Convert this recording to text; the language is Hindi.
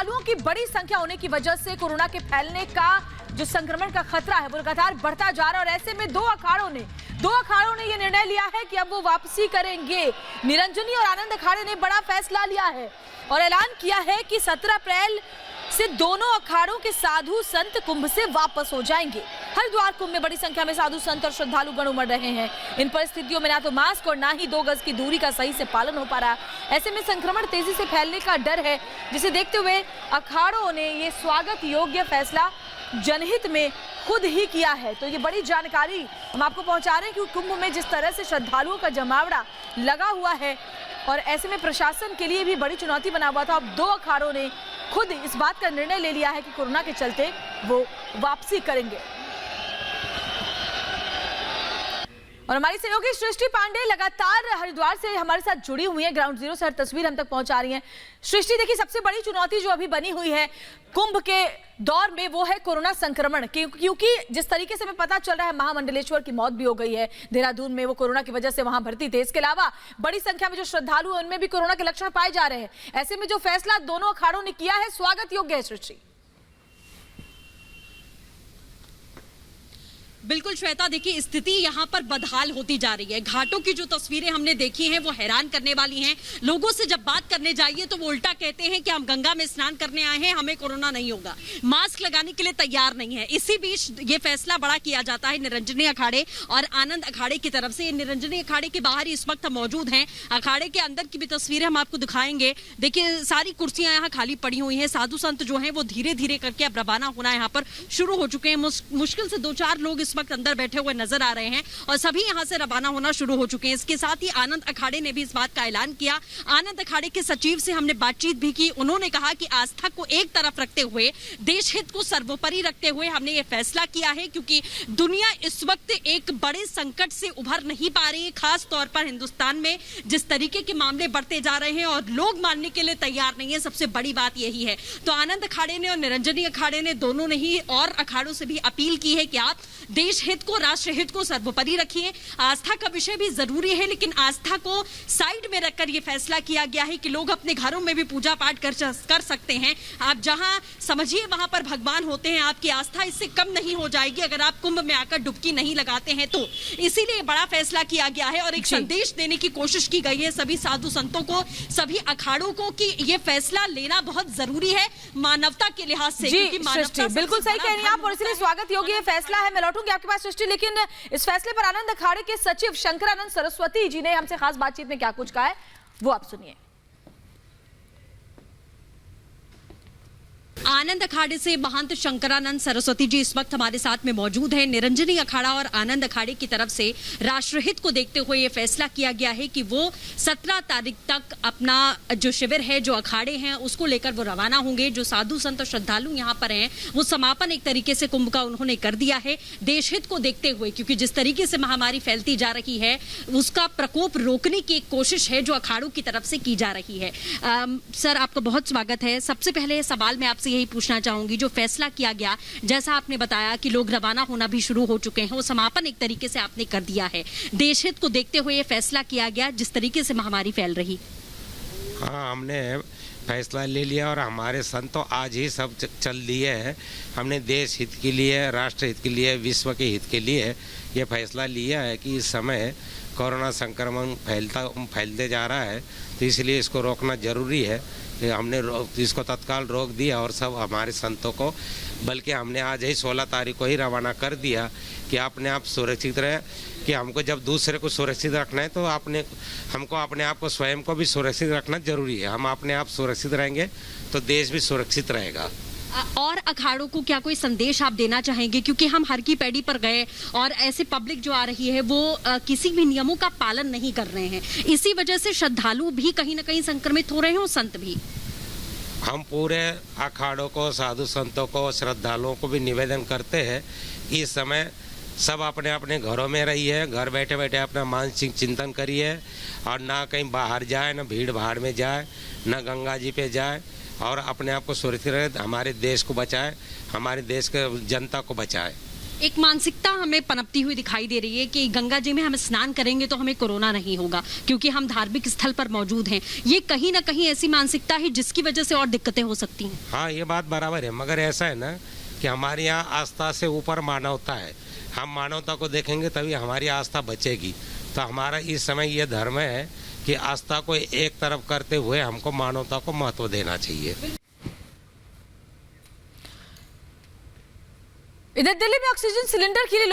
श्रद्धालुओं की बड़ी संख्या होने की वजह से कोरोना के फैलने का जो संक्रमण का खतरा है वो लगातार बढ़ता जा रहा है। और ऐसे में दो अखाड़ों ने ये निर्णय लिया है कि अब वो वापसी करेंगे। निरंजनी और आनंद अखाड़े ने बड़ा फैसला लिया है और ऐलान किया है कि 17 अप्रैल से दोनों अखाड़ों के साधु संत कुंभ से वापस हो जाएंगे। हरिद्वार कुंभ में बड़ी संख्या में साधु संत और श्रद्धालु गण उमड़ रहे हैं। इन परिस्थितियों में ना तो मास्क और ना ही 2 गज की दूरी का सही से पालन हो पा रहा। ऐसे में संक्रमण तेजी से फैलने का डर है, जिसे देखते हुए अखाड़ों ने ये स्वागत योग्य फैसला जनहित में खुद ही किया है। तो ये बड़ी जानकारी हम आपको पहुंचा रहे हैं कि कुंभ में जिस तरह से श्रद्धालुओं का जमावड़ा लगा हुआ है और ऐसे में प्रशासन के लिए भी बड़ी चुनौती बना हुआ था। अब 2 अखाड़ों ने खुद इस बात का निर्णय ले लिया है कि कोरोना के चलते वो वापसी करेंगे। और हमारी सहयोगी सृष्टि पांडे लगातार हरिद्वार से हमारे साथ जुड़ी हुई है, ग्राउंड जीरो से हर तस्वीर हम तक पहुंचा रही हैं। सृष्टि, देखिए सबसे बड़ी चुनौती जो अभी बनी हुई है कुंभ के दौर में वो है कोरोना संक्रमण, क्योंकि जिस तरीके से हमें पता चल रहा है महामंडलेश्वर की मौत भी हो गई है देहरादून में, वो कोरोना की वजह से वहां भर्ती थे। इसके अलावा बड़ी संख्या में जो श्रद्धालु हैं उनमें भी कोरोना के लक्षण पाए जा रहे हैं। ऐसे में जो फैसला दोनों अखाड़ों ने किया है स्वागत योग्य है। सृष्टि, बिल्कुल श्वेता, देखिए स्थिति यहाँ पर बदहाल होती जा रही है। घाटों की जो तस्वीरें हमने देखी हैं वो हैरान करने वाली हैं। लोगों से जब बात करने जाइए तो वो उल्टा कहते हैं कि हम गंगा में स्नान करने आए हैं, हमें कोरोना नहीं होगा, मास्क लगाने के लिए तैयार नहीं है। इसी बीच ये फैसला बड़ा किया जाता है निरंजनी अखाड़े और आनंद अखाड़े की तरफ से। निरंजनी अखाड़े के बाहर इस वक्त मौजूद हैं, अखाड़े के अंदर की भी तस्वीरें हम आपको दिखाएंगे। देखिए सारी कुर्सियां यहाँ खाली पड़ी हुई हैं। साधु संत जो है वो धीरे धीरे करके अब रवाना होना यहाँ पर शुरू हो चुके हैं। मुश्किल से 2-4 लोग इस वक्त अंदर बैठे हुए नजर आ रहे हैं और सभी यहां से रवाना होना शुरू हो चुके हैं। इसके साथ ही आनंद अखाड़े ने भी इस बात का ऐलान किया। आनंद अखाड़े के सचिव से हमने बातचीत भी की। उन्होंने कहा कि आस्था को एक तरफ रखते हुए, देश हित को सर्वोपरि रखते हुए हमने ये फैसला किया है, क्योंकि दुनिया इस वक्त एक बड़े संकट से उभर नहीं पा रही है। खास तौर पर हिंदुस्तान में जिस तरीके के मामले बढ़ते जा रहे हैं और लोग मानने के लिए तैयार नहीं है, सबसे बड़ी बात यही है। तो आनंद अखाड़े ने और निरंजनी अखाड़े ने दोनों ने ही और अखाड़ों से भी अपील की है कि आप देश हित को, राष्ट्र हित को सर्वोपरि रखिए। आस्था का विषय भी जरूरी है, लेकिन आस्था को साइड में रखकर यह फैसला किया गया है कि लोग अपने घरों में भी पूजा पाठ कर सकते हैं। आप जहां समझिए वहां पर भगवान होते हैं। आपकी आस्था इससे कम नहीं हो जाएगी अगर आप कुंभ में आकर डुबकी नहीं लगाते हैं तो। इसीलिए बड़ा फैसला किया गया है और एक संदेश देने की कोशिश की गई है सभी साधु संतों को, सभी अखाड़ों को, कि यह फैसला लेना बहुत जरूरी है मानवता के लिहाज से। बिल्कुल सही कह रही हैं आप और इसलिए स्वागत योग्य फैसला है। मैं लौटूंगी आपके पास सृष्टि, लेकिन इस फैसले पर आनंद अखाड़े के सचिव शंकरानंद सरस्वती जी ने हमसे खास बातचीत में क्या कुछ कहा है वो आप सुनिए। आनंद अखाड़े से महंत शंकरानंद सरस्वती जी इस वक्त हमारे साथ में मौजूद हैं। निरंजनी अखाड़ा और आनंद अखाड़े की तरफ से राष्ट्रहित को देखते हुए ये फैसला किया गया है कि वो 17 तारीख तक अपना जो शिविर है, जो अखाड़े हैं, उसको लेकर वो रवाना होंगे। जो साधु संत और श्रद्धालु यहाँ पर हैं वो समापन एक तरीके से कुंभ का उन्होंने कर दिया है देश हित को देखते हुए, क्योंकि जिस तरीके से महामारी फैलती जा रही है उसका प्रकोप रोकने की एक कोशिश है जो अखाड़ों की तरफ से की जा रही है। सर, आपका बहुत स्वागत है। सबसे पहले सवाल मैं आपसे यही पूछना चाहूंगी, जो फैसला किया गया, जैसा आपने बताया कि लोग रवाना होना भी शुरू हो चुके हैं, वो समापन एक तरीके से आपने कर दिया है। देश हित को देखते हुए ये फैसला किया गया जिस तरीके से महामारी फैल रही। हाँ, हमने फैसला ले लिया और हमारे संतों आज ही सब चल दिए हैं। हमने देश हित के लिए, राष्ट्र हित के लिए, विश्व के हित के लिए ये फैसला लिया है कि इस समय कोरोना संक्रमण फैलते जा रहा है, तो इसलिए इसको रोकना जरूरी है। हमने इसको तत्काल रोक दिया और सब हमारे संतों को, बल्कि हमने आज ही 16 तारीख को ही रवाना कर दिया कि अपने आप सुरक्षित रहे, कि हमको जब दूसरे को सुरक्षित रखना है तो हमको अपने आप को, स्वयं को भी सुरक्षित रखना जरूरी है। हम अपने आप सुरक्षित रहेंगे तो देश भी सुरक्षित रहेगा। और अखाड़ों को क्या कोई संदेश आप देना चाहेंगे, क्योंकि हम हर की पैड़ी पर गए और ऐसे पब्लिक जो आ रही है वो किसी भी नियमों का पालन नहीं कर रहे हैं, इसी वजह से श्रद्धालु भी कहीं ना कहीं संक्रमित हो रहे हैं और संत भी। हम पूरे अखाड़ों को, साधु संतों को, श्रद्धालुओं को भी निवेदन करते हैं कि इस समय सब अपने अपने घरों में रहिए, घर बैठे बैठे अपना मानसिक चिंतन करिए और ना कहीं बाहर जाए, ना भीड़ भाड़ में जाए, ना गंगा जी पे जाए और अपने आप को सुरक्षित रहे, हमारे देश को बचाए, हमारे देश के जनता को बचाए। एक मानसिकता हमें पनपती हुई दिखाई दे रही है कि गंगा जी में हम स्नान करेंगे तो हमें कोरोना नहीं होगा क्योंकि हम धार्मिक स्थल पर मौजूद हैं। ये कहीं ना कहीं ऐसी मानसिकता है जिसकी वजह से और दिक्कतें हो सकती हैं। हाँ, ये बात बराबर है, मगर ऐसा है ना कि हमारे यहाँ आस्था से ऊपर मानवता है। हम मानवता को देखेंगे तभी हमारी आस्था बचेगी। तो हमारा इस समय ये धर्म है कि आस्था को एक तरफ करते हुए हमको मानवता को महत्व देना चाहिए। इधर दिल्ली में ऑक्सीजन सिलेंडर के लिए